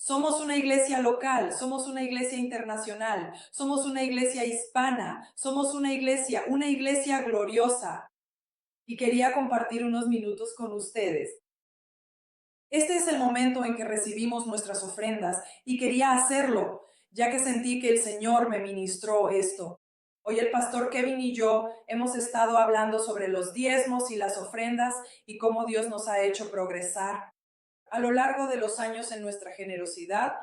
Somos una iglesia local, somos una iglesia internacional, somos una iglesia hispana, somos una iglesia gloriosa. Y quería compartir unos minutos con ustedes. Este es el momento en que recibimos nuestras ofrendas y quería hacerlo, ya que sentí que el Señor me ministró esto. Hoy el pastor Kevin y yo hemos estado hablando sobre los diezmos y las ofrendas y cómo Dios nos ha hecho progresar a lo largo de los años en nuestra generosidad.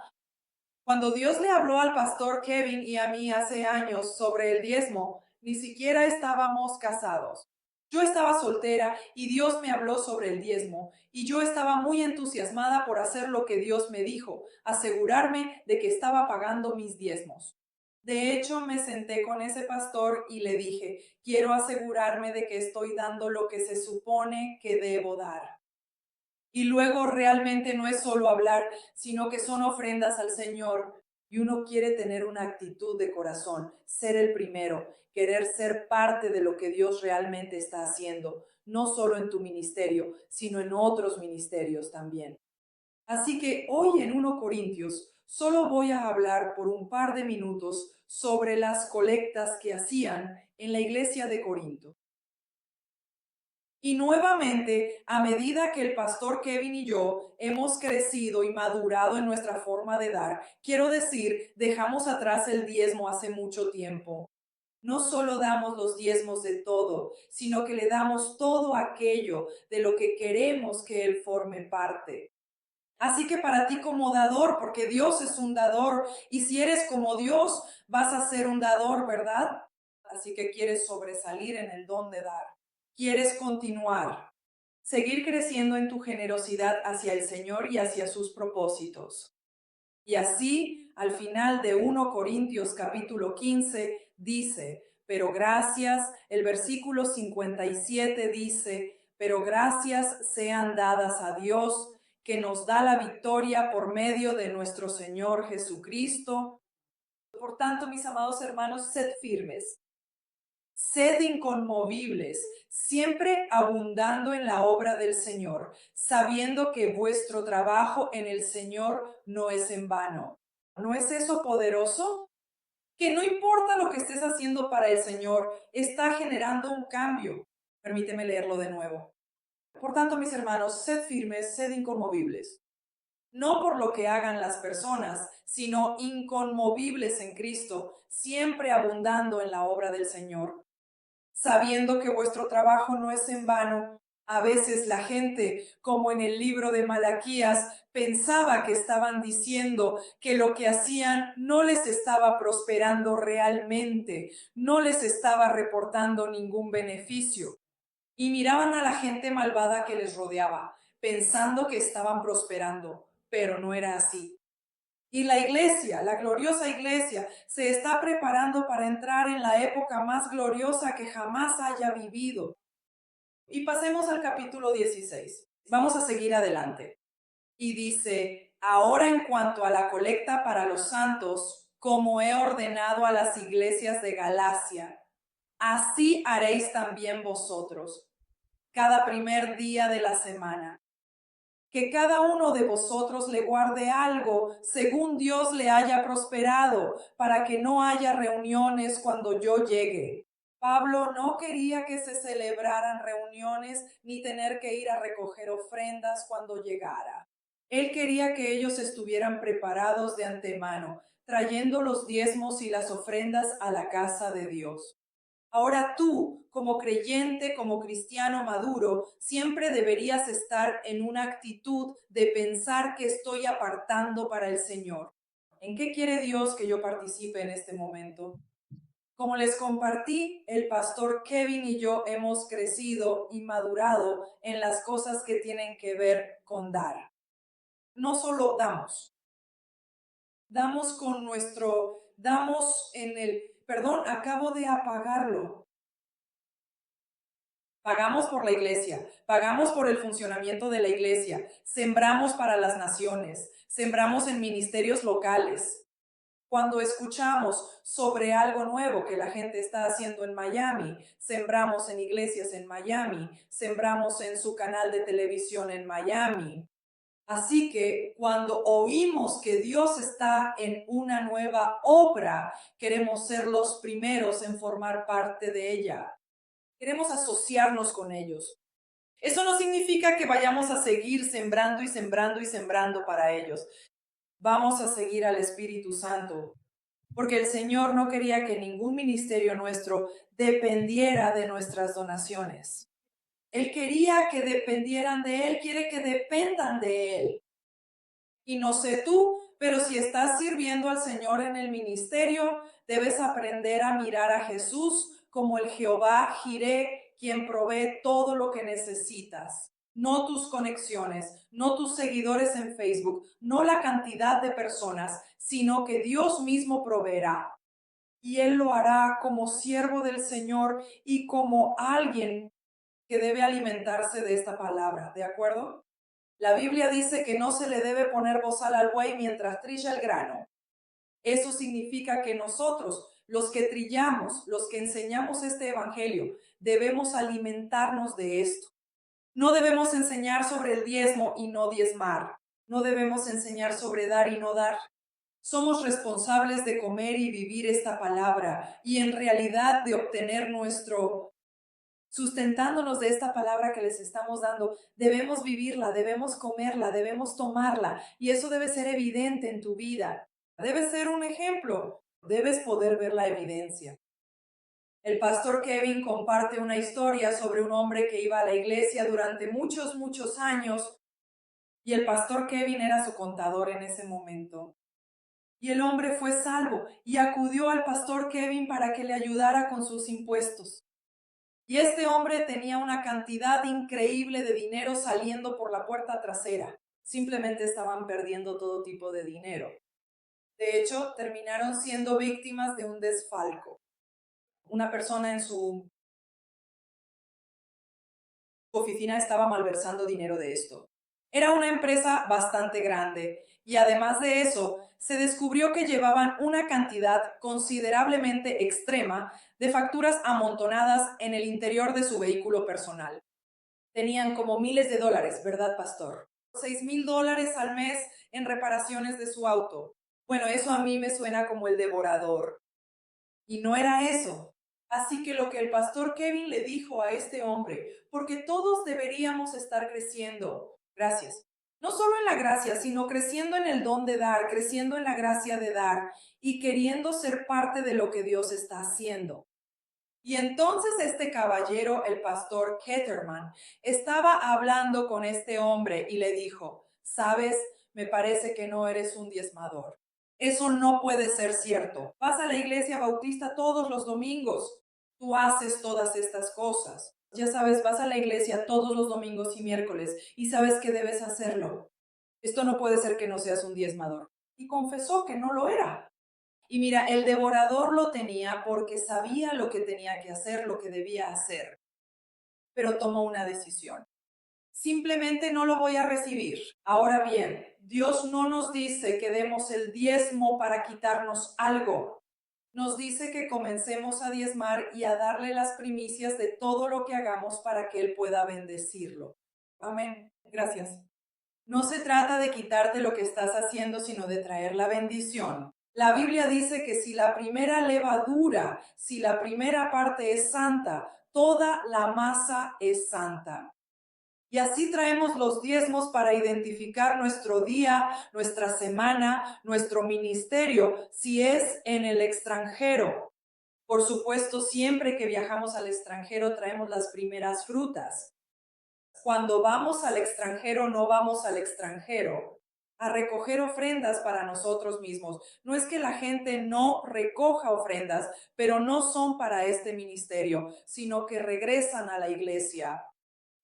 Cuando Dios le habló al pastor Kevin y a mí hace años sobre el diezmo, ni siquiera estábamos casados. Yo estaba soltera y Dios me habló sobre el diezmo y yo estaba muy entusiasmada por hacer lo que Dios me dijo, asegurarme de que estaba pagando mis diezmos. De hecho, me senté con ese pastor y le dije, quiero asegurarme de que estoy dando lo que se supone que debo dar. Y luego realmente no es solo hablar, sino que son ofrendas al Señor. Y uno quiere tener una actitud de corazón, ser el primero, querer ser parte de lo que Dios realmente está haciendo, no solo en tu ministerio, sino en otros ministerios también. Así que hoy en 1 Corintios solo voy a hablar por un par de minutos sobre las colectas que hacían en la iglesia de Corinto. Y nuevamente, a medida que el pastor Kevin y yo hemos crecido y madurado en nuestra forma de dar, quiero decir, dejamos atrás el diezmo hace mucho tiempo. No solo damos los diezmos de todo, sino que le damos todo aquello de lo que queremos que Él forme parte. Así que para ti como dador, porque Dios es un dador, y si eres como Dios, vas a ser un dador, ¿verdad? Así que quieres sobresalir en el don de dar. Quieres continuar, seguir creciendo en tu generosidad hacia el Señor y hacia sus propósitos. Y así, al final de 1 Corintios capítulo 15, dice, pero gracias, el versículo 57 dice, pero gracias sean dadas a Dios, que nos da la victoria por medio de nuestro Señor Jesucristo. Por tanto, mis amados hermanos, sed firmes. Sed inconmovibles, siempre abundando en la obra del Señor, sabiendo que vuestro trabajo en el Señor no es en vano. ¿No es eso poderoso? Que no importa lo que estés haciendo para el Señor, está generando un cambio. Permíteme leerlo de nuevo. Por tanto, mis hermanos, sed firmes, sed inconmovibles. No por lo que hagan las personas, sino inconmovibles en Cristo, siempre abundando en la obra del Señor, sabiendo que vuestro trabajo no es en vano. A veces la gente, como en el libro de Malaquías, pensaba que estaban diciendo que lo que hacían no les estaba prosperando realmente, no les estaba reportando ningún beneficio. Y miraban a la gente malvada que les rodeaba, pensando que estaban prosperando, pero no era así. Y la iglesia, la gloriosa iglesia, se está preparando para entrar en la época más gloriosa que jamás haya vivido. Y pasemos al capítulo 16. Vamos a seguir adelante. Y dice, ahora en cuanto a la colecta para los santos, como he ordenado a las iglesias de Galacia, así haréis también vosotros, cada primer día de la semana. Que cada uno de vosotros le guarde algo según Dios le haya prosperado, para que no haya reuniones cuando yo llegue. Pablo no quería que se celebraran reuniones ni tener que ir a recoger ofrendas cuando llegara. Él quería que ellos estuvieran preparados de antemano, trayendo los diezmos y las ofrendas a la casa de Dios. Ahora tú, como creyente, como cristiano maduro, siempre deberías estar en una actitud de pensar que estoy apartando para el Señor. ¿En qué quiere Dios que yo participe en este momento? Como les compartí, el pastor Kevin y yo hemos crecido y madurado en las cosas que tienen que ver con dar. No solo damos con damos en el, perdón, acabo de apagarlo. Pagamos por la iglesia, pagamos por el funcionamiento de la iglesia, sembramos para las naciones, sembramos en ministerios locales. Cuando escuchamos sobre algo nuevo que la gente está haciendo en Miami, sembramos en iglesias en Miami, sembramos en su canal de televisión en Miami. Así que cuando oímos que Dios está en una nueva obra, queremos ser los primeros en formar parte de ella. Queremos asociarnos con ellos. Eso no significa que vayamos a seguir sembrando y sembrando y sembrando para ellos. Vamos a seguir al Espíritu Santo, porque el Señor no quería que ningún ministerio nuestro dependiera de nuestras donaciones. Él quería que dependieran de Él, quiere que dependan de Él. Y no sé tú, pero si estás sirviendo al Señor en el ministerio, debes aprender a mirar a Jesús como el Jehová Jireh, quien provee todo lo que necesitas. No tus conexiones, no tus seguidores en Facebook, no la cantidad de personas, sino que Dios mismo proveerá. Y Él lo hará como siervo del Señor y como alguien que debe alimentarse de esta palabra, ¿de acuerdo? La Biblia dice que no se le debe poner bozal al buey mientras trilla el grano. Eso significa que nosotros, los que trillamos, los que enseñamos este evangelio, debemos alimentarnos de esto. No debemos enseñar sobre el diezmo y no diezmar. No debemos enseñar sobre dar y no dar. Somos responsables de comer y vivir esta palabra y en realidad de obtener nuestro sustentándonos de esta palabra que les estamos dando, debemos vivirla, debemos comerla, debemos tomarla y eso debe ser evidente en tu vida. Debe ser un ejemplo, debes poder ver la evidencia. El pastor Kevin comparte una historia sobre un hombre que iba a la iglesia durante muchos años y el pastor Kevin era su contador en ese momento. Y el hombre fue salvo y acudió al pastor Kevin para que le ayudara con sus impuestos. Y este hombre tenía una cantidad increíble de dinero saliendo por la puerta trasera. Simplemente estaban perdiendo todo tipo de dinero. De hecho, terminaron siendo víctimas de un desfalco. Una persona en su oficina estaba malversando dinero de esto. Era una empresa bastante grande y además de eso, se descubrió que llevaban una cantidad considerablemente extrema de facturas amontonadas en el interior de su vehículo personal. Tenían como miles de dólares, ¿verdad, pastor? $6,000 al mes en reparaciones de su auto. Bueno, eso a mí me suena como el devorador. Y no era eso. Así que lo que el pastor Kevin le dijo a este hombre, porque todos deberíamos estar creciendo. Gracias. No solo en la gracia, sino creciendo en el don de dar, creciendo en la gracia de dar y queriendo ser parte de lo que Dios está haciendo. Y entonces este caballero, el pastor Ketterman, estaba hablando con este hombre y le dijo, ¿sabes? Me parece que no eres un diezmador. Eso no puede ser cierto. Vas a la iglesia bautista todos los domingos. Tú haces todas estas cosas. Ya sabes, vas a la iglesia todos los domingos y miércoles y sabes que debes hacerlo. Esto no puede ser que no seas un diezmador. Y confesó que no lo era. Y mira, el devorador lo tenía porque sabía lo que tenía que hacer, lo que debía hacer, pero tomó una decisión. Simplemente no lo voy a recibir. Ahora bien, Dios no nos dice que demos el diezmo para quitarnos algo. Nos dice que comencemos a diezmar y a darle las primicias de todo lo que hagamos para que Él pueda bendecirlo. Amén. Gracias. No se trata de quitarte lo que estás haciendo, sino de traer la bendición. La Biblia dice que si la primera levadura, si la primera parte es santa, toda la masa es santa. Y así traemos los diezmos para identificar nuestro día, nuestra semana, nuestro ministerio, si es en el extranjero. Por supuesto, siempre que viajamos al extranjero traemos las primeras frutas. Cuando vamos al extranjero, no vamos al extranjero a recoger ofrendas para nosotros mismos. No es que la gente no recoja ofrendas, pero no son para este ministerio, sino que regresan a la iglesia.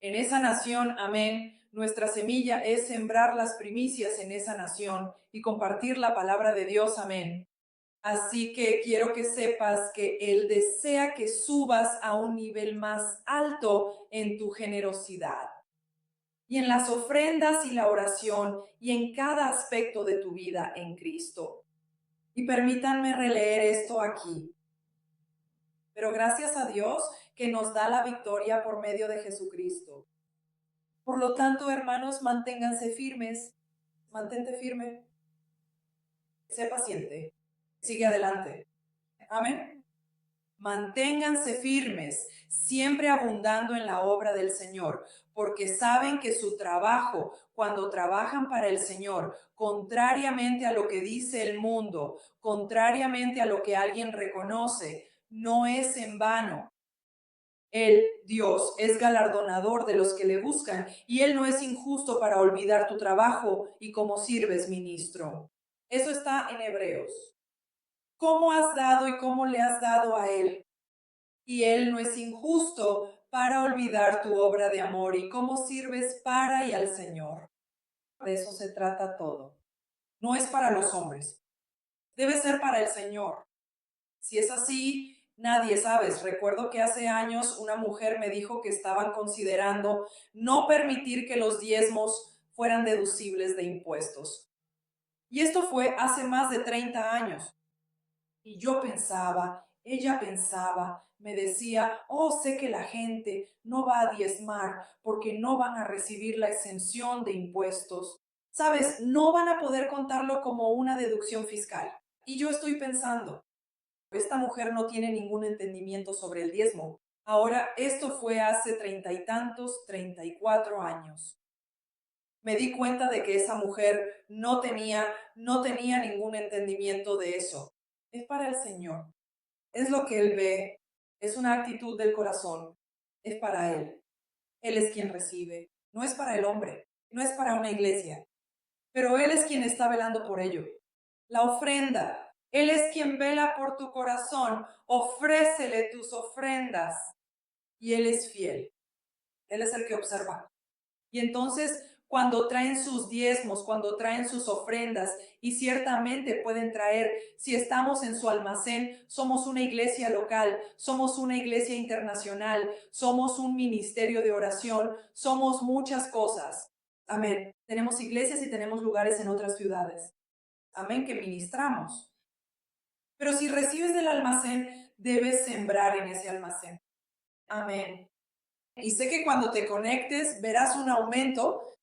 En esa nación, amén, nuestra semilla es sembrar las primicias en esa nación y compartir la palabra de Dios, amén. Así que quiero que sepas que Él desea que subas a un nivel más alto en tu generosidad y en las ofrendas y la oración y en cada aspecto de tu vida en Cristo. Y permítanme releer esto aquí. Pero gracias a Dios que nos da la victoria por medio de Jesucristo. Por lo tanto, hermanos, manténganse firmes, mantente firme, sé paciente, sigue adelante. Amén. Manténganse firmes, siempre abundando en la obra del Señor, porque saben que su trabajo, cuando trabajan para el Señor, contrariamente a lo que dice el mundo, contrariamente a lo que alguien reconoce, no es en vano. Él, Dios, es galardonador de los que le buscan y Él no es injusto para olvidar tu trabajo y cómo sirves, ministro. Eso está en Hebreos. ¿Cómo has dado y cómo le has dado a Él? Y Él no es injusto para olvidar tu obra de amor y cómo sirves para y al Señor. De eso se trata todo. No es para los hombres. Debe ser para el Señor. Si es así, nadie sabe. Recuerdo que hace años una mujer me dijo que estaban considerando no permitir que los diezmos fueran deducibles de impuestos. Y esto fue hace más de 30 años. Y yo pensaba, ella pensaba, me decía, oh, sé que la gente no va a diezmar porque no van a recibir la exención de impuestos. Sabes, no van a poder contarlo como una deducción fiscal. Y yo estoy pensando, esta mujer no tiene ningún entendimiento sobre el diezmo. Ahora, esto fue hace 30 y tantos, 34 años. Me di cuenta de que esa mujer no tenía ningún entendimiento de eso. Es para el Señor. Es lo que Él ve. Es una actitud del corazón. Es para Él. Él es quien recibe. No es para el hombre. No es para una iglesia. Pero Él es quien está velando por ello. La ofrenda. Él es quien vela por tu corazón. Ofrécele tus ofrendas. Y Él es fiel. Él es el que observa. Y entonces, cuando traen sus diezmos, cuando traen sus ofrendas, y ciertamente pueden traer, si estamos en su almacén, somos una iglesia local, somos una iglesia internacional, somos un ministerio de oración, somos muchas cosas. Amén. Tenemos iglesias y tenemos lugares en otras ciudades. Amén, que ministramos. Pero si recibes del almacén, debes sembrar en ese almacén. Amén. Y sé que cuando te conectes verás un aumento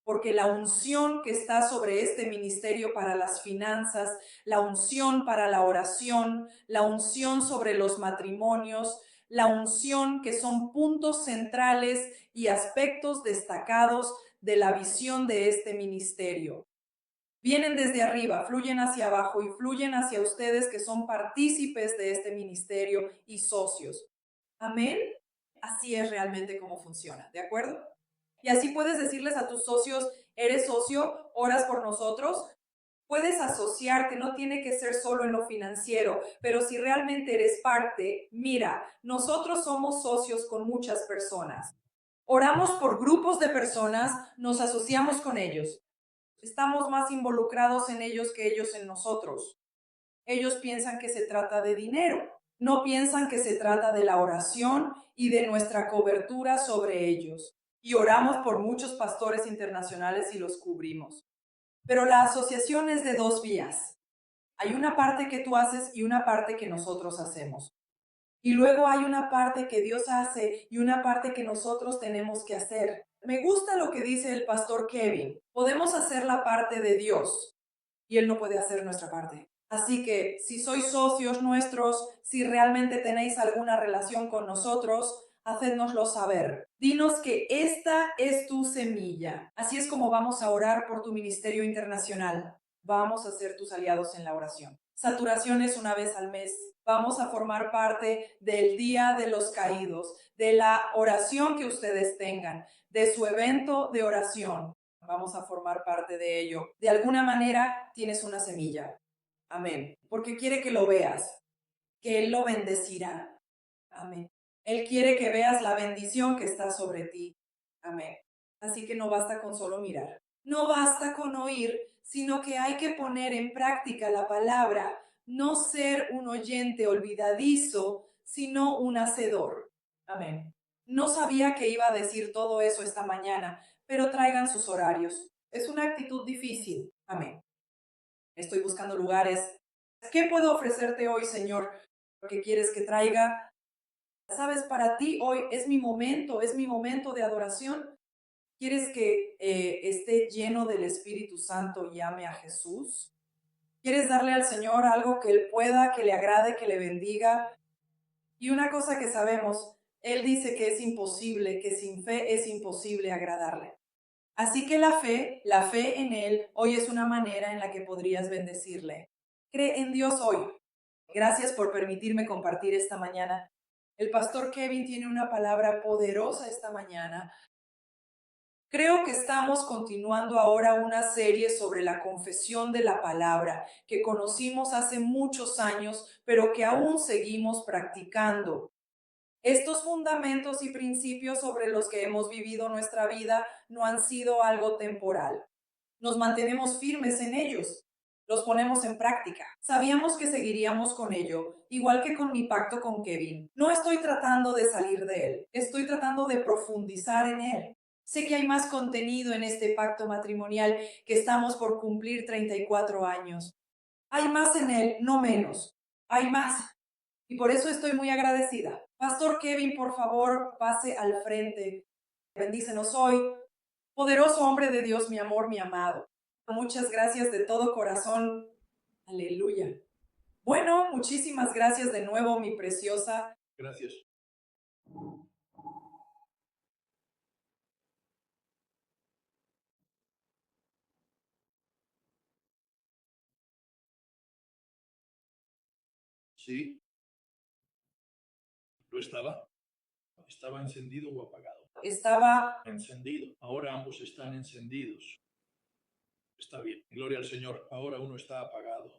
porque la unción que está sobre este ministerio para las finanzas, la unción para la oración, la unción sobre los matrimonios, la unción que son puntos centrales y aspectos destacados de la visión de este ministerio. Vienen desde arriba, fluyen hacia abajo y fluyen hacia ustedes que son partícipes de este ministerio y socios. Amén. Así es realmente cómo funciona, ¿de acuerdo? Y así puedes decirles a tus socios, eres socio, oras por nosotros. Puedes asociarte, no tiene que ser solo en lo financiero, pero si realmente eres parte, mira, nosotros somos socios con muchas personas. Oramos por grupos de personas, nos asociamos con ellos. Estamos más involucrados en ellos que ellos en nosotros. Ellos piensan que se trata de dinero, no piensan que se trata de la oración y de nuestra cobertura sobre ellos. Y oramos por muchos pastores internacionales y los cubrimos. Pero la asociación es de dos vías. Hay una parte que tú haces y una parte que nosotros hacemos. Y luego hay una parte que Dios hace y una parte que nosotros tenemos que hacer. Me gusta lo que dice el pastor Kevin. Podemos hacer la parte de Dios y Él no puede hacer nuestra parte. Así que si sois socios nuestros, si realmente tenéis alguna relación con nosotros, hacednoslo saber. Dinos que esta es tu semilla. Así es como vamos a orar por tu ministerio internacional. Vamos a ser tus aliados en la oración. Saturaciones una vez al mes. Vamos a formar parte del Día de los Caídos, de la oración que ustedes tengan, de su evento de oración. Vamos a formar parte de ello. De alguna manera tienes una semilla. Amén. Porque quiere que lo veas, que Él lo bendecirá. Amén. Él quiere que veas la bendición que está sobre ti. Amén. Así que no basta con solo mirar. No basta con oír, sino que hay que poner en práctica la palabra. No ser un oyente olvidadizo, sino un hacedor. Amén. No sabía que iba a decir todo eso esta mañana, pero traigan sus horarios. Es una actitud difícil. Amén. Estoy buscando lugares. ¿Qué puedo ofrecerte hoy, Señor? ¿Qué quieres que traiga? Sabes, para ti hoy es mi momento de adoración. ¿Quieres que esté lleno del Espíritu Santo y ame a Jesús? ¿Quieres darle al Señor algo que Él pueda, que le agrade, que le bendiga? Y una cosa que sabemos, Él dice que es imposible, que sin fe es imposible agradarle. Así que la fe en Él, hoy es una manera en la que podrías bendecirle. Cree en Dios hoy. Gracias por permitirme compartir esta mañana. El pastor Kevin tiene una palabra poderosa esta mañana. Creo que estamos continuando ahora una serie sobre la confesión de la palabra que conocimos hace muchos años, pero que aún seguimos practicando. Estos fundamentos y principios sobre los que hemos vivido nuestra vida no han sido algo temporal. Nos mantenemos firmes en ellos, los ponemos en práctica. Sabíamos que seguiríamos con ello, igual que con mi pacto con Kevin. No estoy tratando de salir de él, estoy tratando de profundizar en él. Sé que hay más contenido en este pacto matrimonial que estamos por cumplir 34 años. Hay más en él, no menos. Hay más. Y por eso estoy muy agradecida. Pastor Kevin, por favor, pase al frente. Bendícenos hoy. Poderoso hombre de Dios, mi amor, mi amado. Muchas gracias de todo corazón. Aleluya. Bueno, muchísimas gracias de nuevo, mi preciosa. Gracias. Sí, lo estaba. ¿Estaba encendido o apagado? Estaba Encendido. Ahora ambos están encendidos. Está bien. Gloria al Señor. Ahora uno está apagado.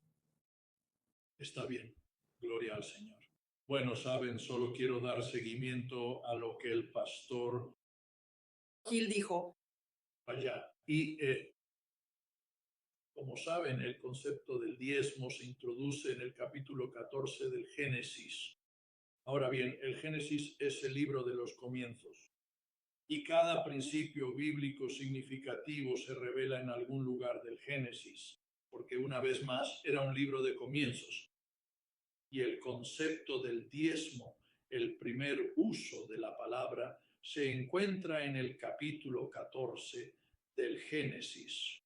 Está bien. Gloria al Señor. Bueno, saben, solo quiero dar seguimiento a lo que el pastor Gil dijo. allá. Y como saben, el concepto del diezmo se introduce en el capítulo 14 del Génesis. Ahora bien, el Génesis es el libro de los comienzos. Y cada principio bíblico significativo se revela en algún lugar del Génesis, porque una vez más era un libro de comienzos. Y el concepto del diezmo, el primer uso de la palabra, se encuentra en el capítulo 14 del Génesis.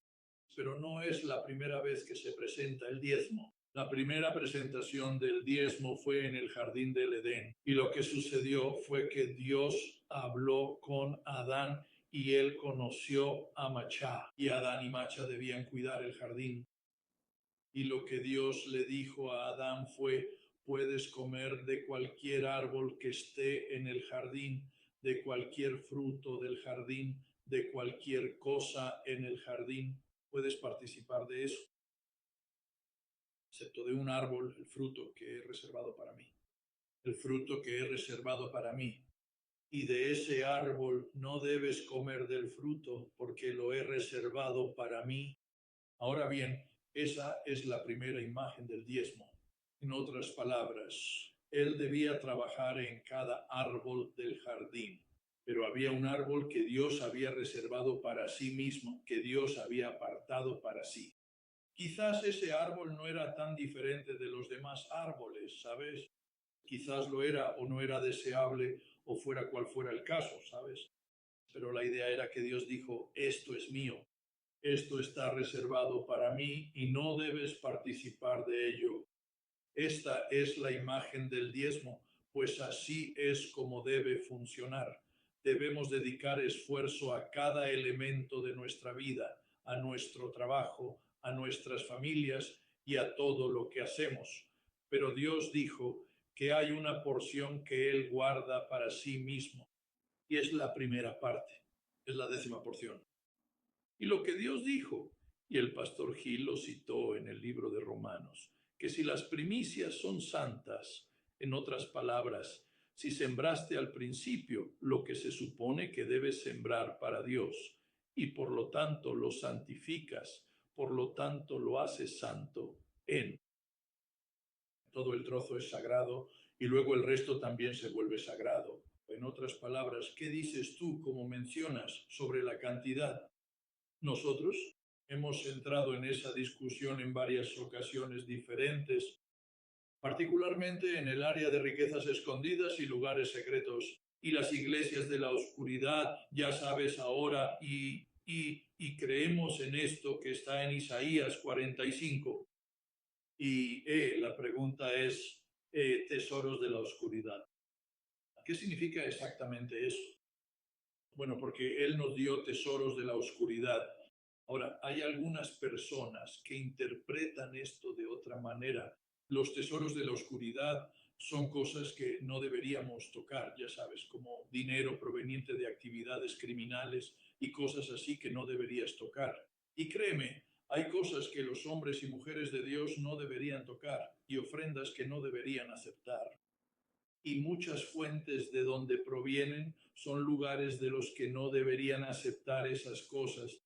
Pero no es la primera vez que se presenta el diezmo. La primera presentación del diezmo fue en el jardín del Edén. Y lo que sucedió fue que Dios habló con Adán y él conoció a Machá. Y Adán y Machá debían cuidar el jardín. Y lo que Dios le dijo a Adán fue: puedes comer de cualquier árbol que esté en el jardín, de cualquier fruto del jardín, de cualquier cosa en el jardín. Puedes participar de eso, excepto de un árbol, el fruto que he reservado para mí. El fruto que he reservado para mí. Y de ese árbol no debes comer del fruto, porque lo he reservado para mí. Ahora bien, esa es la primera imagen del diezmo. En otras palabras, él debía trabajar en cada árbol del jardín, pero había un árbol que Dios había reservado para sí mismo, que Dios había apartado para sí. Quizás ese árbol no era tan diferente de los demás árboles, ¿sabes? Quizás lo era o no era deseable o fuera cual fuera el caso, ¿sabes? Pero la idea era que Dios dijo: esto es mío, esto está reservado para mí y no debes participar de ello. Esta es la imagen del diezmo, pues así es como debe funcionar. Debemos dedicar esfuerzo a cada elemento de nuestra vida, a nuestro trabajo, a nuestras familias y a todo lo que hacemos. Pero Dios dijo que hay una porción que Él guarda para sí mismo, y es la primera parte, es la 10ª porción. Y lo que Dios dijo, y el pastor Gil lo citó en el libro de Romanos, que si las primicias son santas, en otras palabras, si sembraste al principio lo que se supone que debes sembrar para Dios, y por lo tanto lo santificas, por lo tanto lo haces santo en. Todo el trozo es sagrado y luego el resto también se vuelve sagrado. En otras palabras, ¿qué dices tú como mencionas sobre la cantidad? Nosotros hemos entrado en esa discusión en varias ocasiones diferentes, particularmente en el área de riquezas escondidas y lugares secretos. y las iglesias de la oscuridad, ya sabes ahora, y creemos en esto que está en Isaías 45. Y la pregunta es, tesoros de la oscuridad. ¿Qué significa exactamente eso? Bueno, porque Él nos dio tesoros de la oscuridad. Ahora, hay algunas personas que interpretan esto de otra manera. Los tesoros de la oscuridad son cosas que no deberíamos tocar, ya sabes, como dinero proveniente de actividades criminales y cosas así que no deberías tocar. Y créeme, hay cosas que los hombres y mujeres de Dios no deberían tocar y ofrendas que no deberían aceptar. Y muchas fuentes de donde provienen son lugares de los que no deberían aceptar esas cosas.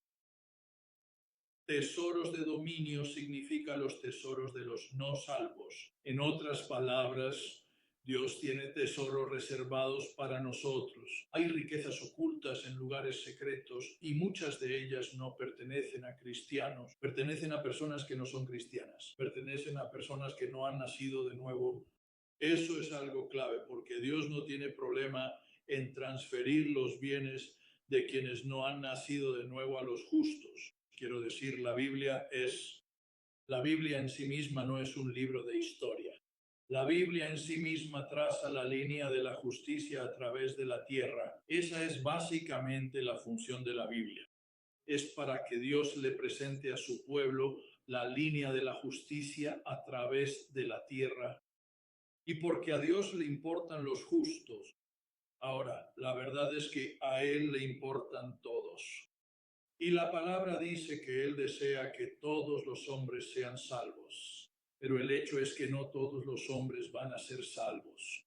Tesoros de dominio significa los tesoros de los no salvos. En otras palabras, Dios tiene tesoros reservados para nosotros. Hay riquezas ocultas en lugares secretos y muchas de ellas no pertenecen a cristianos, pertenecen a personas que no son cristianas, pertenecen a personas que no han nacido de nuevo. Eso es algo clave porque Dios no tiene problema en transferir los bienes de quienes no han nacido de nuevo a los justos. Quiero decir, la Biblia en sí misma no es un libro de historia. La Biblia en sí misma traza la línea de la justicia a través de la tierra. Esa es básicamente la función de la Biblia. Es para que Dios le presente a su pueblo la línea de la justicia a través de la tierra. Y porque a Dios le importan los justos. Ahora, la verdad es que a Él le importan todos. Y la palabra dice que Él desea que todos los hombres sean salvos, pero el hecho es que no todos los hombres van a ser salvos.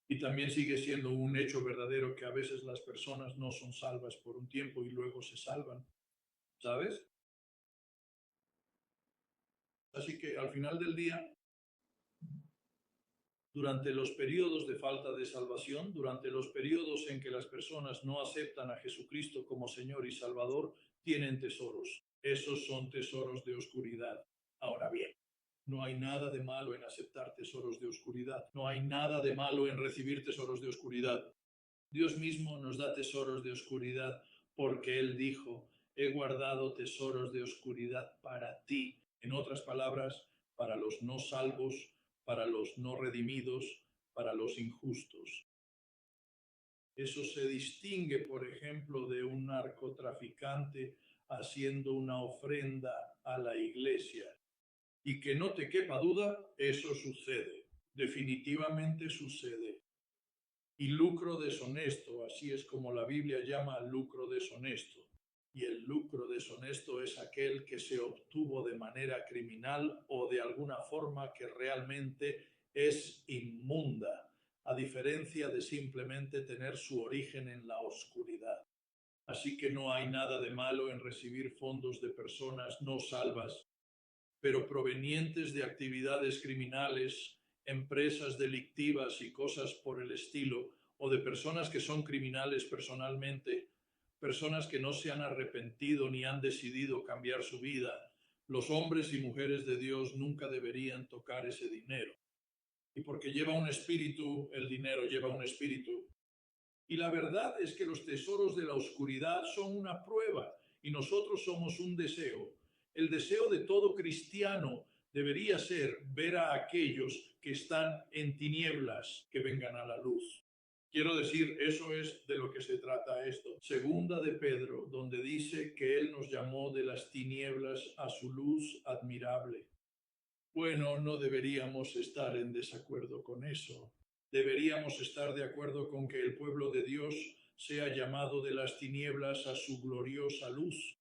Y también sigue siendo un hecho verdadero que a veces las personas no son salvas por un tiempo y luego se salvan, ¿sabes? Así que al final del día, durante los periodos de falta de salvación, durante los periodos en que las personas no aceptan a Jesucristo como Señor y Salvador, tienen tesoros. Esos son tesoros de oscuridad. Ahora bien, no hay nada de malo en aceptar tesoros de oscuridad. No hay nada de malo en recibir tesoros de oscuridad. Dios mismo nos da tesoros de oscuridad porque Él dijo, he guardado tesoros de oscuridad para ti. En otras palabras, para los no salvos, para los no redimidos, para los injustos. Eso se distingue, por ejemplo, de un narcotraficante haciendo una ofrenda a la iglesia. Y que no te quepa duda, eso sucede. Definitivamente sucede. Y lucro deshonesto, así es como la Biblia llama al lucro deshonesto. Y el lucro deshonesto es aquel que se obtuvo de manera criminal o de alguna forma que realmente es inmunda, a diferencia de simplemente tener su origen en la oscuridad. Así que no hay nada de malo en recibir fondos de personas no salvas, pero provenientes de actividades criminales, empresas delictivas y cosas por el estilo, o de personas que son criminales personalmente, personas que no se han arrepentido ni han decidido cambiar su vida. Los hombres y mujeres de Dios nunca deberían tocar ese dinero. Y porque lleva un espíritu, el dinero lleva un espíritu. Y la verdad es que los tesoros de la oscuridad son una prueba y nosotros somos un deseo. El deseo de todo cristiano debería ser ver a aquellos que están en tinieblas que vengan a la luz. Quiero decir, eso es de lo que se trata esto. Segunda de Pedro, donde dice que Él nos llamó de las tinieblas a su luz admirable. Bueno, no deberíamos estar en desacuerdo con eso. Deberíamos estar de acuerdo con que el pueblo de Dios sea llamado de las tinieblas a su gloriosa luz.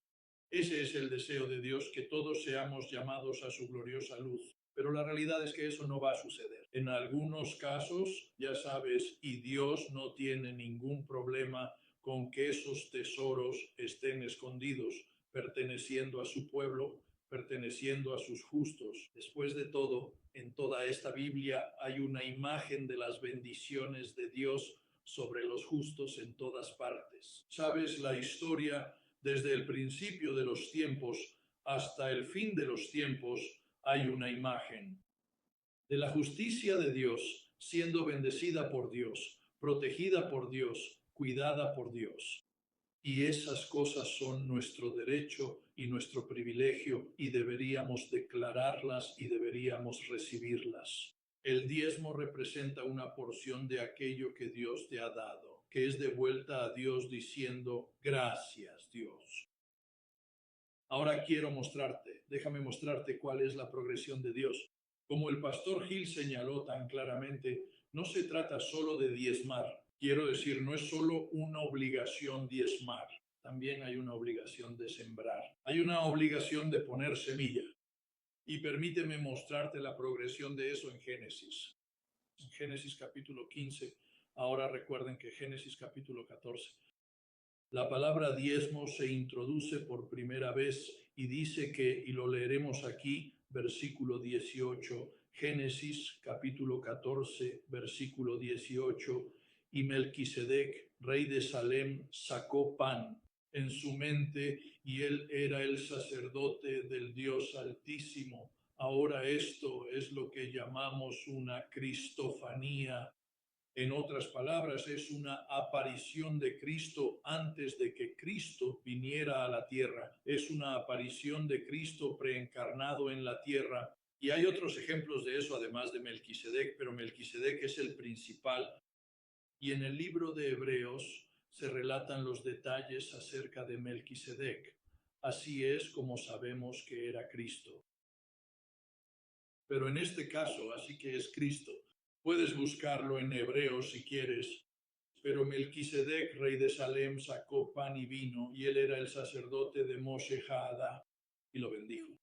Ese es el deseo de Dios, que todos seamos llamados a su gloriosa luz. Pero la realidad es que eso no va a suceder. En algunos casos, ya sabes, y Dios no tiene ningún problema con que esos tesoros estén escondidos, perteneciendo a su pueblo, perteneciendo a sus justos. Después de todo, en toda esta Biblia hay una imagen de las bendiciones de Dios sobre los justos en todas partes. ¿Sabes? La historia, desde el principio de los tiempos hasta el fin de los tiempos, hay una imagen de la justicia de Dios siendo bendecida por Dios, protegida por Dios, cuidada por Dios. Y esas cosas son nuestro derecho y nuestro privilegio y deberíamos declararlas y deberíamos recibirlas. El diezmo representa una porción de aquello que Dios te ha dado, que es de vuelta a Dios diciendo, gracias Dios. Ahora quiero mostrarte, déjame mostrarte cuál es la progresión de Dios. Como el pastor Gil señaló tan claramente, no se trata solo de diezmar. Quiero decir, no es solo una obligación diezmar, también hay una obligación de sembrar. Hay una obligación de poner semilla. Y permíteme mostrarte la progresión de eso en Génesis. En Génesis capítulo 15, ahora recuerden que Génesis capítulo 14. La palabra diezmo se introduce por primera vez y dice que, y lo leeremos aquí, versículo 18, Génesis capítulo 14, versículo 18, y Melquisedec, rey de Salem, sacó pan en su mente y él era el sacerdote del Dios Altísimo. Ahora esto es lo que llamamos una cristofanía. En otras palabras, es una aparición de Cristo antes de que Cristo viniera a la tierra. Es una aparición de Cristo preencarnado en la tierra. Y hay otros ejemplos de eso, además de Melquisedec, pero Melquisedec es el principal. Y en el libro de Hebreos se relatan los detalles acerca de Melquisedec. Así es como sabemos que era Cristo. Pero en este caso, así que es Cristo. Puedes buscarlo en Hebreos si quieres. Pero Melquisedec, rey de Salem, sacó pan y vino, y él era el sacerdote de Moshe Haada, y lo bendijo.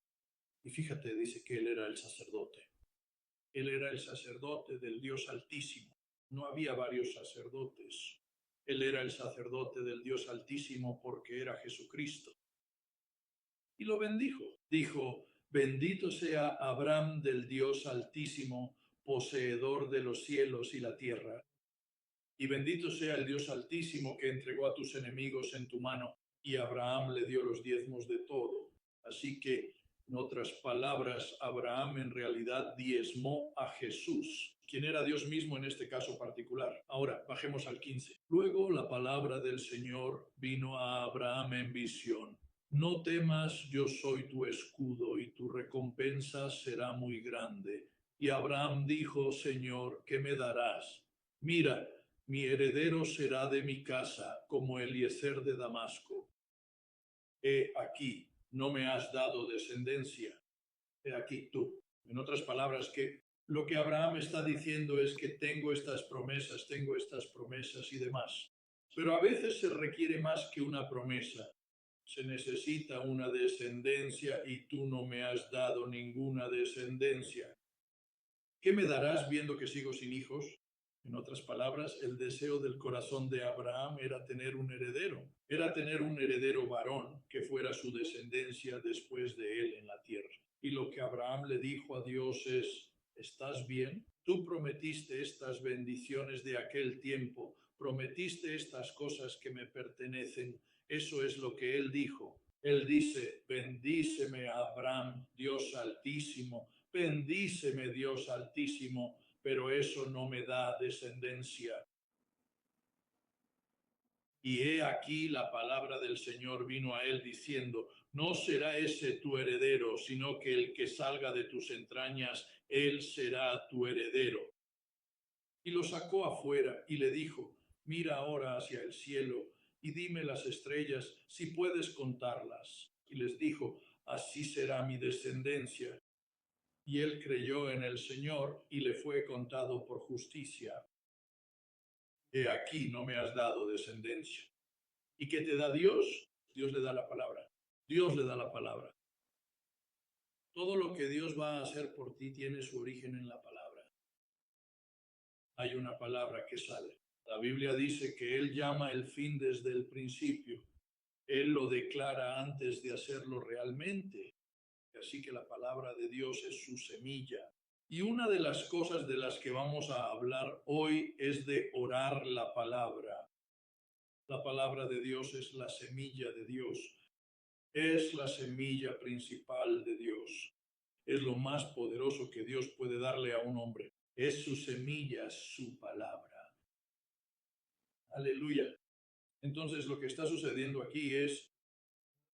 Y fíjate, dice que él era el sacerdote. Él era el sacerdote del Dios Altísimo. No había varios sacerdotes. Él era el sacerdote del Dios Altísimo porque era Jesucristo. Y lo bendijo. Dijo, bendito sea Abraham del Dios Altísimo, poseedor de los cielos y la tierra. Y bendito sea el Dios Altísimo que entregó a tus enemigos en tu mano. Y Abraham le dio los diezmos de todo. Así que, en otras palabras, Abraham en realidad diezmó a Jesús, quien era Dios mismo en este caso particular. Ahora, bajemos al 15. Luego la palabra del Señor vino a Abraham en visión. No temas, yo soy tu escudo y tu recompensa será muy grande. Y Abraham dijo, Señor, ¿qué me darás? Mira, mi heredero será de mi casa, como Eliezer de Damasco. He aquí, no me has dado descendencia. He aquí tú. En otras palabras, que lo que Abraham está diciendo es que tengo estas promesas y demás. Pero a veces se requiere más que una promesa. Se necesita una descendencia y tú no me has dado ninguna descendencia. ¿Qué me darás viendo que sigo sin hijos? En otras palabras, el deseo del corazón de Abraham era tener un heredero varón que fuera su descendencia después de él en la tierra. Y lo que Abraham le dijo a Dios es, ¿estás bien? Tú prometiste estas bendiciones de aquel tiempo, prometiste estas cosas que me pertenecen. Eso es lo que él dijo. Él dice, bendíceme Abraham, Dios Altísimo, bendíceme Dios Altísimo, pero eso no me da descendencia. Y he aquí la palabra del Señor vino a él diciendo, no será ese tu heredero, sino que el que salga de tus entrañas, él será tu heredero. Y lo sacó afuera y le dijo, mira ahora hacia el cielo y dime las estrellas, si puedes contarlas. Y les dijo, así será mi descendencia. Y él creyó en el Señor y le fue contado por justicia. He aquí, no me has dado descendencia. ¿Y qué te da Dios? Dios le da la palabra. Dios le da la palabra. Todo lo que Dios va a hacer por ti tiene su origen en la palabra. Hay una palabra que sale. La Biblia dice que Él llama el fin desde el principio. Él lo declara antes de hacerlo realmente. Así que la palabra de Dios es su semilla. Y una de las cosas de las que vamos a hablar hoy es de orar la palabra. La palabra de Dios es la semilla de Dios. Es la semilla principal de Dios. Es lo más poderoso que Dios puede darle a un hombre. Es su semilla, su palabra. Aleluya. Entonces lo que está sucediendo aquí es